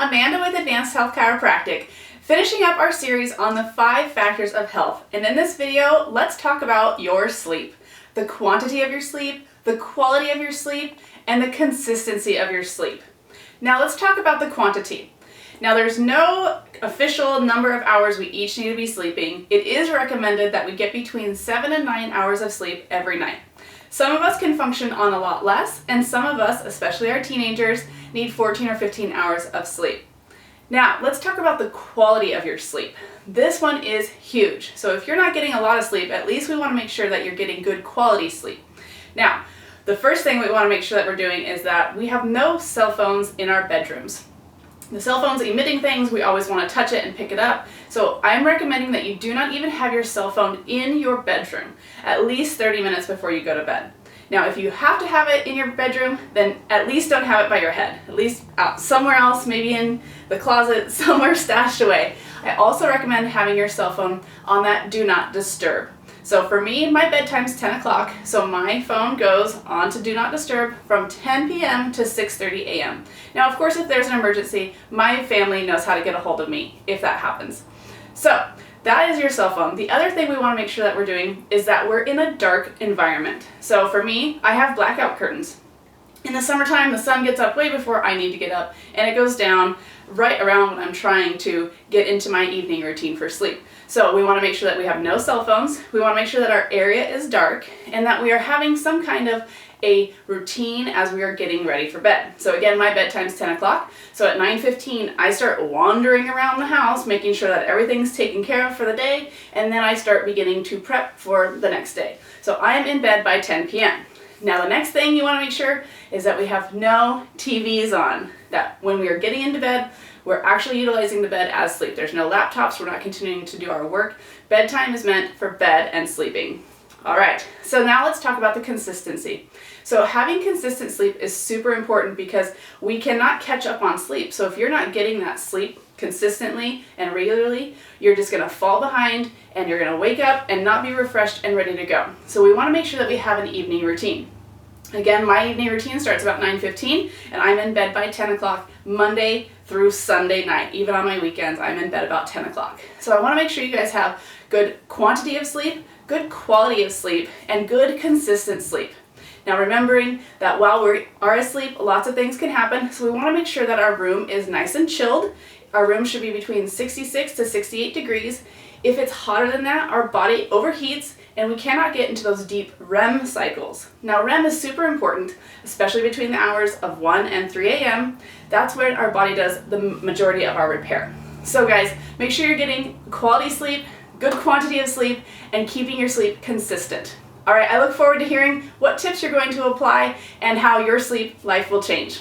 Amanda with Advanced Health Chiropractic, finishing up our series on the 5 factors of health. And in this video, let's talk about your sleep, the quantity of your sleep, the quality of your sleep, and the consistency of your sleep. Now let's talk about the quantity. Now there's no official number of hours we each need to be sleeping. It is recommended that we get between 7 and 9 hours of sleep every night. Some of us can function on a lot less, and some of us, especially our teenagers, need 14 or 15 hours of sleep. Now, let's talk about the quality of your sleep. This one is huge. So if you're not getting a lot of sleep, at least we want to make sure that you're getting good quality sleep. Now, the first thing we want to make sure that we're doing is that we have no cell phones in our bedrooms. The cell phone's emitting things, we always want to touch it and pick it up. So I'm recommending that you do not even have your cell phone in your bedroom at least 30 minutes before you go to bed. Now, if you have to have it in your bedroom, then at least don't have it by your head. At least out somewhere else, maybe in the closet, somewhere stashed away. I also recommend having your cell phone on that do not disturb. So for me, my bedtime's 10 o'clock, so my phone goes on to do not disturb from 10 p.m. to 6:30 a.m. Now, of course, if there's an emergency, my family knows how to get a hold of me if that happens. So that is your cell phone. The other thing we want to make sure that we're doing is that we're in a dark environment. So for me, I have blackout curtains. In the summertime, the sun gets up way before I need to get up, and it goes down right around when I'm trying to get into my evening routine for sleep. So we want to make sure that we have no cell phones, we want to make sure that our area is dark, and that we are having some kind of a routine as we are getting ready for bed. So again, my bedtime's 10 o'clock, so at 9:15 I start wandering around the house, making sure that everything's taken care of for the day, and then I start beginning to prep for the next day. So I am in bed by 10 p.m. Now the next thing you want to make sure is that we have no TVs on, that when we are getting into bed, we're actually utilizing the bed as sleep. There's no laptops, we're not continuing to do our work. Bedtime is meant for bed and sleeping. All right, so now let's talk about the consistency. So having consistent sleep is super important because we cannot catch up on sleep. So if you're not getting that sleep consistently and regularly, you're just gonna fall behind and you're gonna wake up and not be refreshed and ready to go. So we wanna make sure that we have an evening routine. Again, my evening routine starts about 9:15 and I'm in bed by 10 o'clock Monday through Sunday night. Even on my weekends, I'm in bed about 10 o'clock. So I wanna make sure you guys have good quantity of sleep, good quality of sleep, and good consistent sleep. Now remembering that while we are asleep, lots of things can happen, so we want to make sure that our room is nice and chilled. Our room should be between 66 to 68 degrees. If it's hotter than that, our body overheats and we cannot get into those deep REM cycles. Now REM is super important, especially between the hours of 1 and 3 a.m. That's when our body does the majority of our repair. So guys, make sure you're getting quality sleep, good quantity of sleep, and keeping your sleep consistent. All right, I look forward to hearing what tips you're going to apply and how your sleep life will change.